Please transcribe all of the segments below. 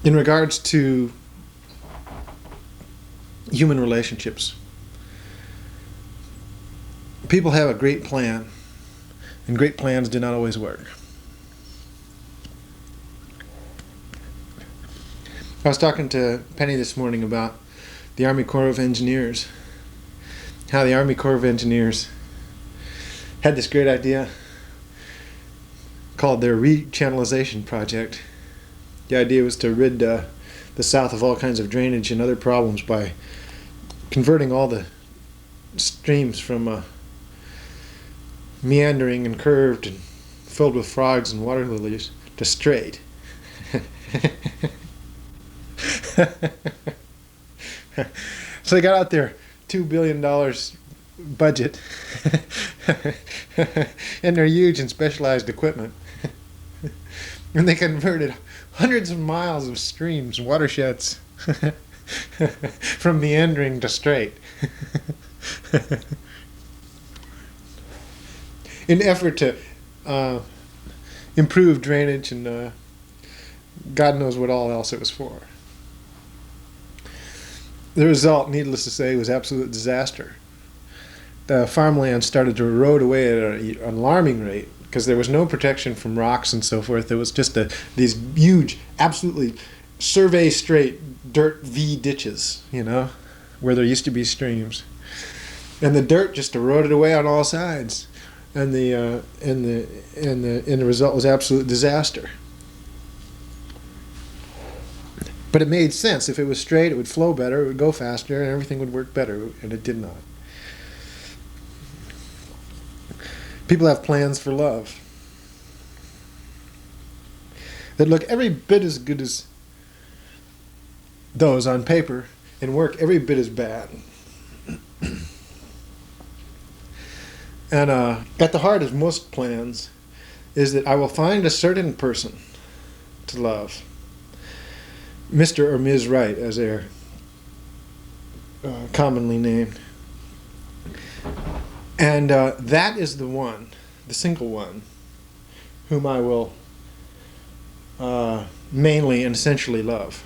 in regards to human relationships, people have a great plan, and great plans do not always work. I was talking to Penny this morning about the Army Corps of Engineers, how the Army Corps of Engineers had this great idea called their rechannelization project. The idea was to rid the South of all kinds of drainage and other problems by converting all the streams from meandering and curved and filled with frogs and water lilies to straight. So they got out their $2 billion budget and their huge and specialized equipment, and they converted hundreds of miles of streams, watersheds, from meandering to straight, in effort to improve drainage and God knows what all else it was for. The result, needless to say, was absolute disaster. The farmland started to erode away at an alarming rate because there was no protection from rocks and so forth. There was just these huge, absolutely survey straight dirt V ditches, where there used to be streams, and the dirt just eroded away on all sides, and the result was absolute disaster. But it made sense. If it was straight, it would flow better, it would go faster, and everything would work better, and it did not. People have plans for love that look every bit as good as those on paper and work every bit as bad. And at the heart of most plans is that I will find a certain person to love. Mr. or Ms. Right, as they're commonly named. And that is the one, the single one, whom I will mainly and essentially love.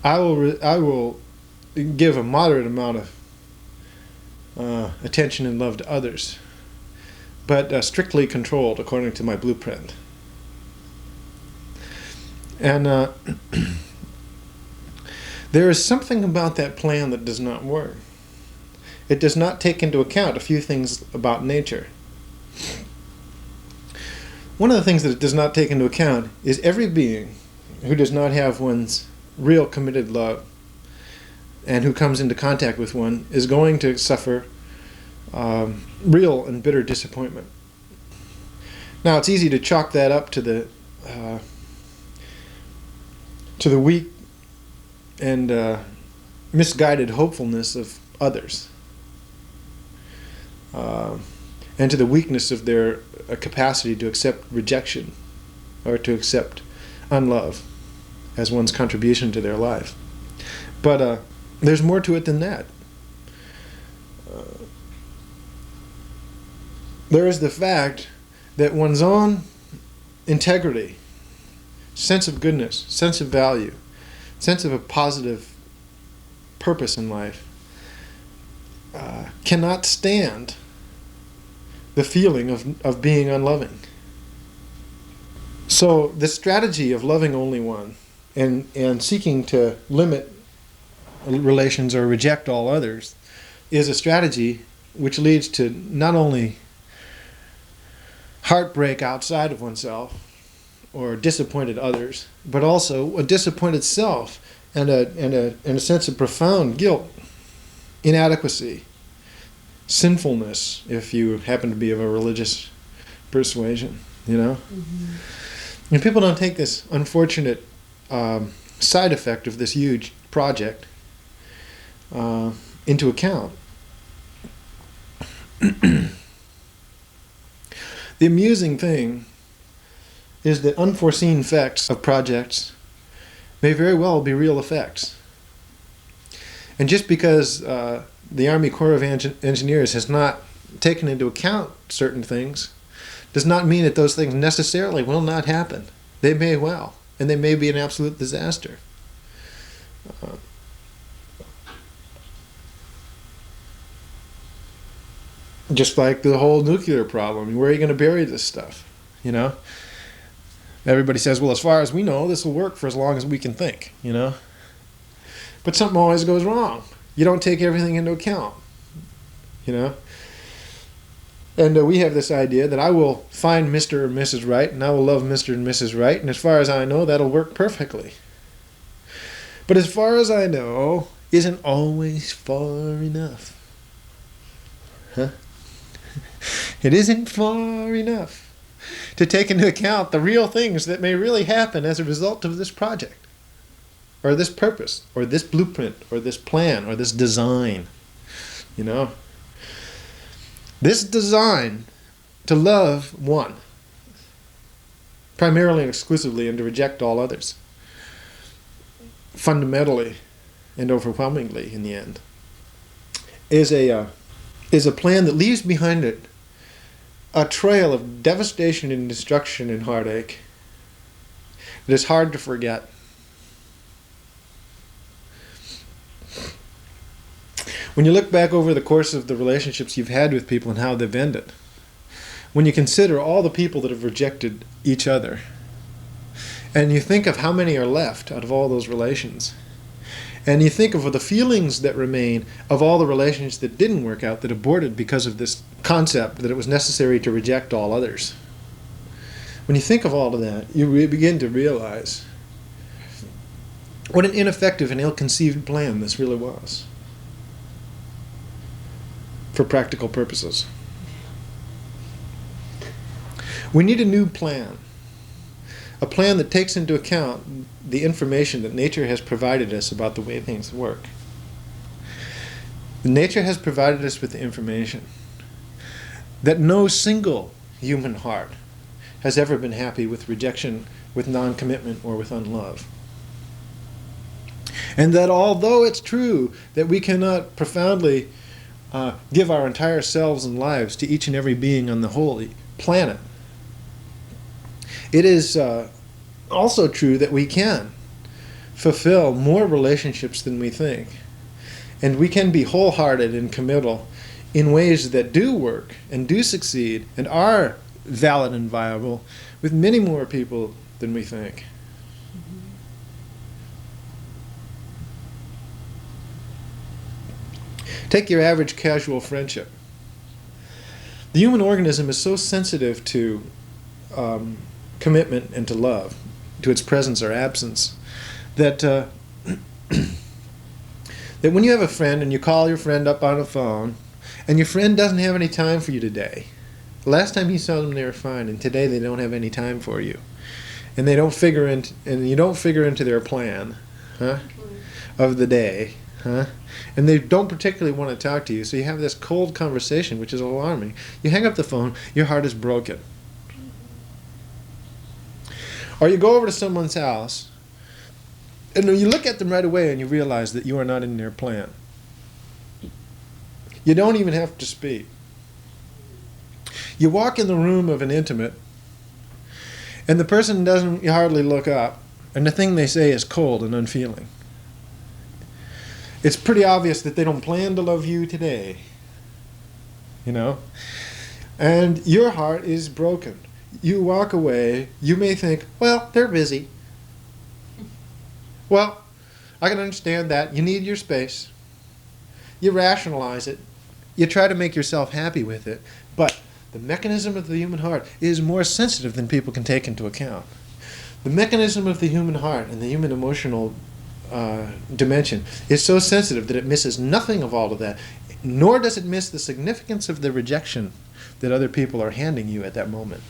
I will give a moderate amount of attention and love to others, but strictly controlled according to my blueprint. And there is something about that plan that does not work. It does not take into account a few things about nature. One of the things that it does not take into account is every being who does not have one's real committed love and who comes into contact with one is going to suffer real and bitter disappointment. Now, it's easy to chalk that up to the weak and misguided hopefulness of others, and to the weakness of their capacity to accept rejection or to accept unlove as one's contribution to their life. But there's more to it than that. There is the fact that one's own integrity, sense of goodness, sense of value, sense of a positive purpose in life cannot stand the feeling of being unloving. So the strategy of loving only one and seeking to limit relations or reject all others is a strategy which leads to not only heartbreak outside of oneself or disappointed others, but also a disappointed self and a sense of profound guilt, inadequacy, sinfulness, if you happen to be of a religious persuasion, Mm-hmm. And people don't take this unfortunate side effect of this huge project into account. The amusing thing is that unforeseen effects of projects may very well be real effects. And just because the Army Corps of Engineers has not taken into account certain things does not mean that those things necessarily will not happen. They may well. and they may be an absolute disaster. Just like the whole nuclear problem. Where are you going to bury this stuff? You know? Everybody says, well, as far as we know, this will work for as long as we can think, you know? But something always goes wrong. You don't take everything into account, you know? And we have this idea that I will find Mr. or Mrs. Right, and I will love Mr. and Mrs. Right, and as far as I know, that'll work perfectly. But as far as I know, isn't always far enough. Huh? It isn't far enough to take into account the real things that may really happen as a result of this project, or this purpose, or this blueprint, or this plan, or this design. You know? This design to love one, primarily and exclusively, and to reject all others, fundamentally and overwhelmingly in the end, is a plan that leaves behind it a trail of devastation and destruction and heartache that is hard to forget. When you look back over the course of the relationships you've had with people and how they've ended, when you consider all the people that have rejected each other, and you think of how many are left out of all those relations, and you think of the feelings that remain of all the relations that didn't work out, that aborted because of this concept that it was necessary to reject all others. When you think of all of that, you begin to realize what an ineffective and ill-conceived plan this really was for practical purposes. We need a new plan. A plan that takes into account the information that nature has provided us about the way things work. Nature has provided us with the information that no single human heart has ever been happy with rejection, with non-commitment, or with unlove. And that although it's true that we cannot profoundly give our entire selves and lives to each and every being on the whole planet, it is also true that we can fulfill more relationships than we think. And we can be wholehearted and committal in ways that do work and do succeed and are valid and viable with many more people than we think. Take your average casual friendship. The human organism is so sensitive to commitment and to love, to its presence or absence, that that when you have a friend and you call your friend up on the phone and your friend doesn't have any time for you today, last time you saw them they were fine, and today they don't have any time for you, and they don't figure into, and you don't figure into their plan, of the day, and they don't particularly want to talk to you, so you have this cold conversation, which is alarming. You hang up the phone, your heart is broken. Or you go over to someone's house, and you look at them right away and you realize that you are not in their plan. You don't even have to speak. You walk in the room of an intimate, and the person doesn't hardly look up, and the thing they say is cold and unfeeling. It's pretty obvious that they don't plan to love you today, you know? And your heart is broken. You walk away, you may think, well, they're busy. Well, I can understand that. You need your space. You rationalize it. You try to make yourself happy with it. But the mechanism of the human heart is more sensitive than people can take into account. The mechanism of the human heart and the human emotional dimension is so sensitive that it misses nothing of all of that, nor does it miss the significance of the rejection that other people are handing you at that moment.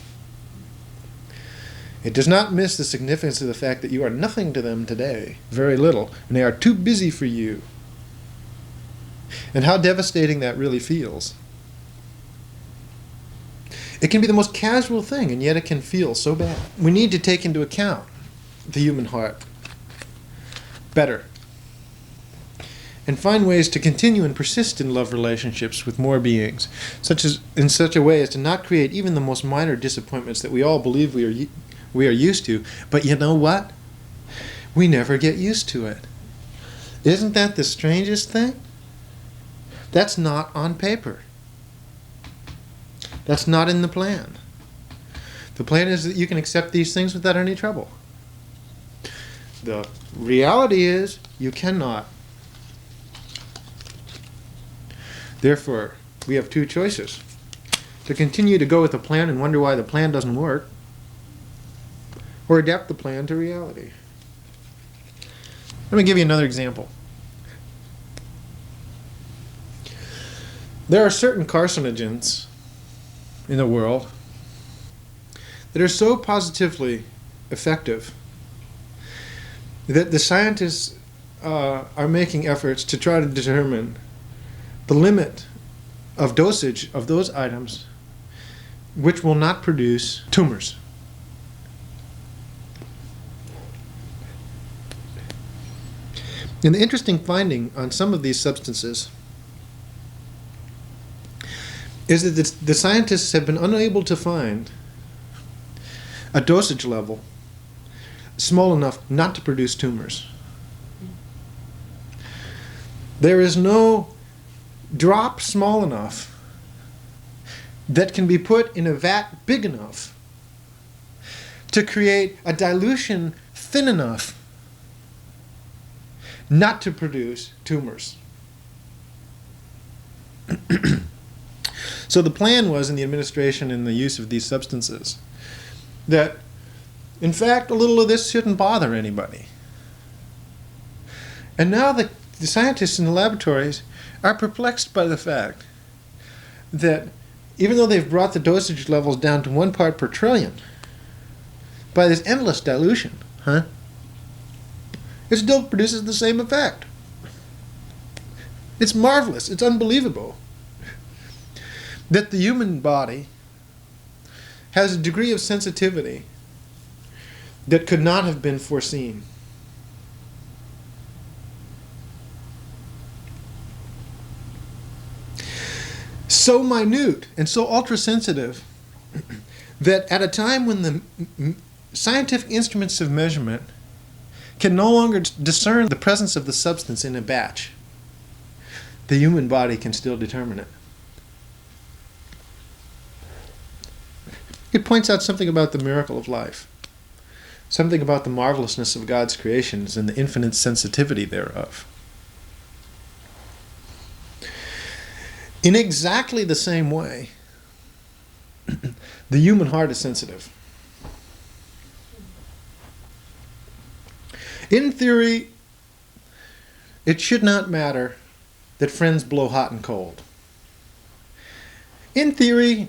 It does not miss the significance of the fact that you are nothing to them today, very little, and they are too busy for you. And how devastating that really feels. It can be the most casual thing, and yet it can feel so bad. We need to take into account the human heart better, and find ways to continue and persist in love relationships with more beings, in such a way as to not create even the most minor disappointments that we all believe we are used to. But you know what? we never get used to it. Isn't that the strangest thing? That's not on paper. That's not in the plan. The plan is that you can accept these things without any trouble. The reality is you cannot. Therefore, we have two choices. To continue to go with the plan and wonder why the plan doesn't work, or adapt the plan to reality. Let me give you another example. There are certain carcinogens in the world that are so positively effective that the scientists are making efforts to try to determine the limit of dosage of those items which will not produce tumors. And the interesting finding on some of these substances is that the scientists have been unable to find a dosage level small enough not to produce tumors. There is no drop small enough that can be put in a vat big enough to create a dilution thin enough not to produce tumors. So the plan was in the administration and the use of these substances that, in fact, a little of this shouldn't bother anybody. And now the scientists in the laboratories are perplexed by the fact that even though they've brought the dosage levels down to 1 part per trillion by this endless dilution, it still produces the same effect. It's marvelous. It's unbelievable that the human body has a degree of sensitivity that could not have been foreseen. So minute and so ultra-sensitive that at a time when the scientific instruments of measurement can no longer discern the presence of the substance in a batch, the human body can still determine it. It points out something about the miracle of life, something about the marvelousness of God's creations and the infinite sensitivity thereof. In exactly the same way, the human heart is sensitive. In theory, it should not matter that friends blow hot and cold. In theory,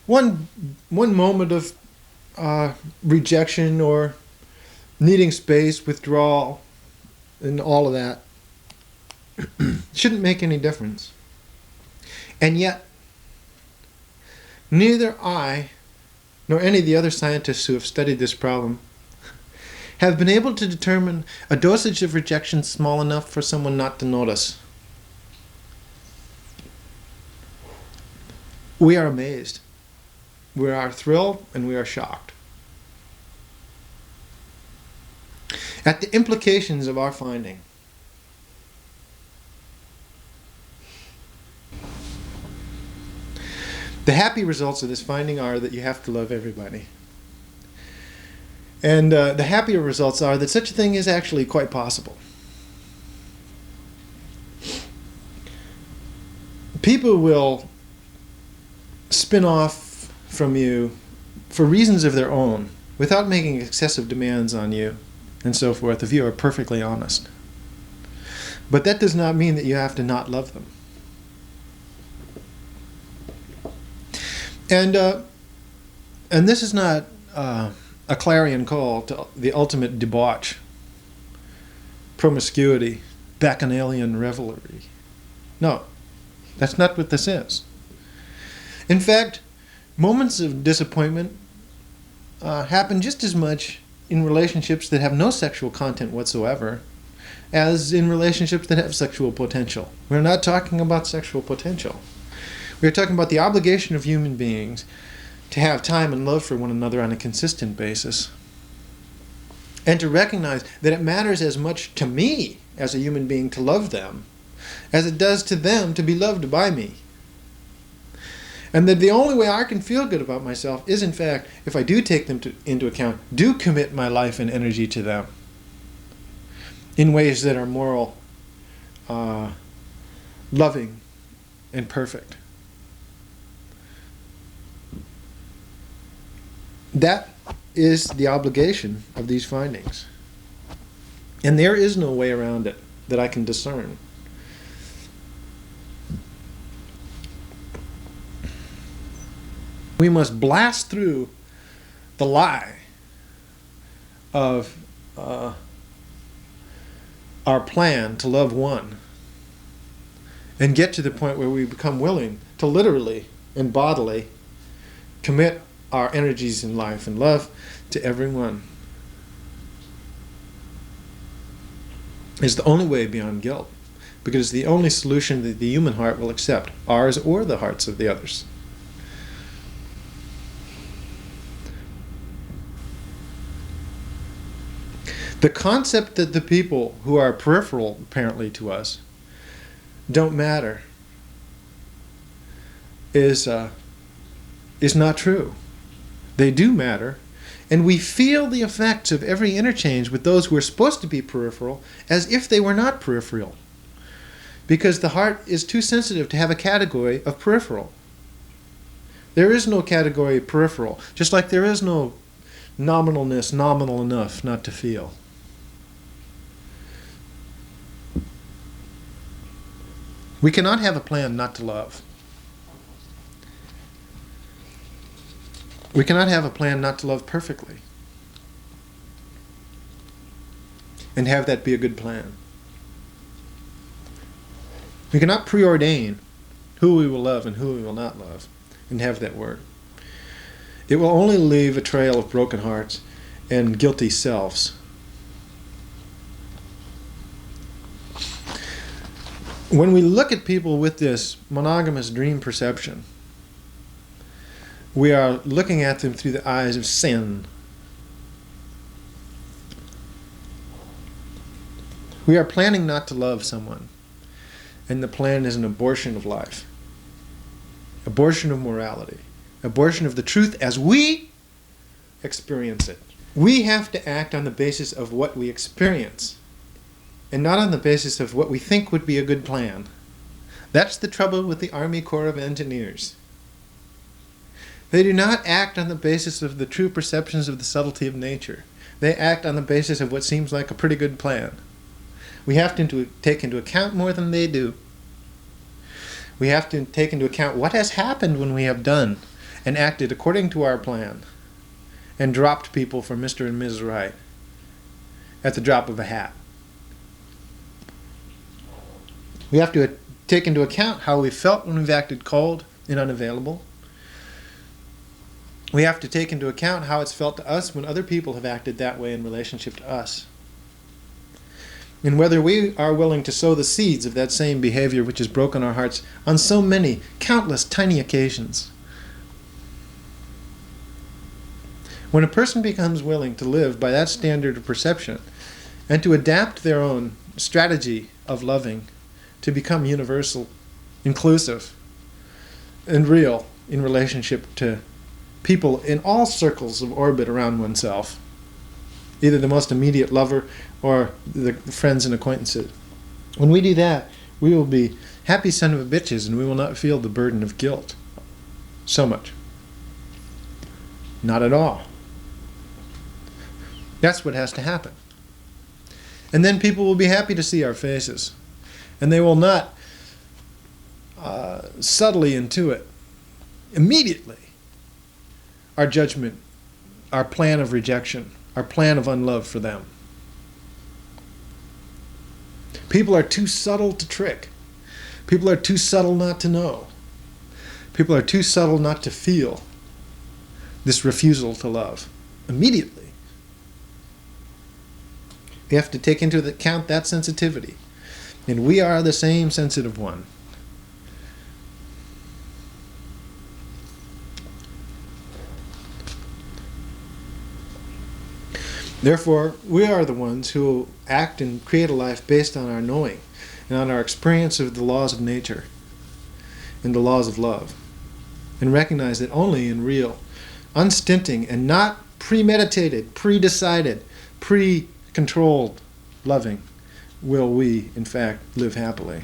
one moment of rejection or needing space, withdrawal, and all of that shouldn't make any difference. And yet, neither I nor any of the other scientists who have studied this problem have been able to determine a dosage of rejection small enough for someone not to notice. We are amazed. We are thrilled and we are shocked at the implications of our finding. The happy results of this finding are that you have to love everybody. And the happier results are that such a thing is actually quite possible. People will spin off from you for reasons of their own without making excessive demands on you and so forth if you are perfectly honest. But that does not mean that you have to not love them. And this is not a clarion call to the ultimate debauch, promiscuity, bacchanalian revelry. No, that's not what this is. In fact, moments of disappointment happen just as much in relationships that have no sexual content whatsoever as in relationships that have sexual potential. We're not talking about sexual potential. We're talking about the obligation of human beings to have time and love for one another on a consistent basis. and to recognize that it matters as much to me as a human being to love them as it does to them to be loved by me. And that the only way I can feel good about myself is, in fact, if I do take them into account, do commit my life and energy to them in ways that are moral, loving, and perfect. That is the obligation of these findings. And there is no way around it that I can discern. We must blast through the lie of our plan to love one and get to the point where we become willing to literally and bodily commit our energies in life and love to everyone. Is the only way beyond guilt, because it's the only solution that the human heart will accept, ours or the hearts of the others. The concept that the people who are peripheral, apparently, to us don't matter is not true. They do matter, and we feel the effects of every interchange with those who are supposed to be peripheral as if they were not peripheral, because the heart is too sensitive to have a category of peripheral. There is no category of peripheral, just like there is no nominalness nominal enough not to feel. We cannot have a plan not to love. We cannot have a plan not to love perfectly and have that be a good plan. We cannot preordain who we will love and who we will not love and have that work. It will only leave a trail of broken hearts and guilty selves. When we look at people with this monogamous dream perception, we are looking at them through the eyes of sin. We are planning not to love someone, and the plan is an abortion of life, abortion of morality, abortion of the truth as we experience it. We have to act on the basis of what we experience, and not on the basis of what we think would be a good plan. That's the trouble with the Army Corps of Engineers. They do not act on the basis of the true perceptions of the subtlety of nature. They act on the basis of what seems like a pretty good plan. We have to take into account more than they do. We have to take into account what has happened when we have done and acted according to our plan and dropped people for Mr. and Ms. Right at the drop of a hat. We have to take into account how we felt when we've acted cold and unavailable. We have to take into account how it's felt to us when other people have acted that way in relationship to us. And whether we are willing to sow the seeds of that same behavior which has broken our hearts on so many, countless tiny occasions. When a person becomes willing to live by that standard of perception and to adapt their own strategy of loving to become universal, inclusive, and real in relationship to people in all circles of orbit around oneself, either the most immediate lover or the friends and acquaintances. When we do that, we will be happy son of a bitches, and we will not feel the burden of guilt so much. Not at all. That's what has to happen. And then people will be happy to see our faces, and they will not subtly intuit immediately our judgment, our plan of rejection, our plan of unlove for them. People are too subtle to trick. People are too subtle not to know. People are too subtle not to feel this refusal to love immediately. We have to take into account that sensitivity. And we are the same sensitive one. Therefore, we are the ones who will act and create a life based on our knowing and on our experience of the laws of nature and the laws of love, and recognize that only in real, unstinting, and not premeditated, pre-decided, pre-controlled loving will we, in fact, live happily.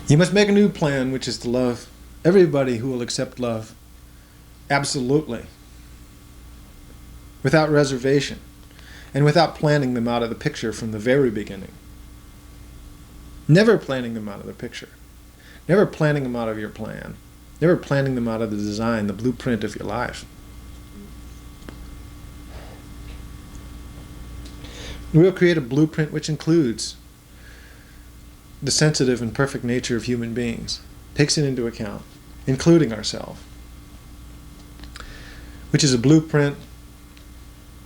You must make a new plan, which is to love everybody who will accept love absolutely, without reservation, and without planning them out of the picture from the very beginning. Never planning them out of the picture. Never planning them out of your plan. Never planning them out of the design, the blueprint of your life. We'll create a blueprint which includes the sensitive and perfect nature of human beings, takes it into account, including ourselves, which is a blueprint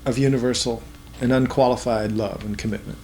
of universal and unqualified love and commitment.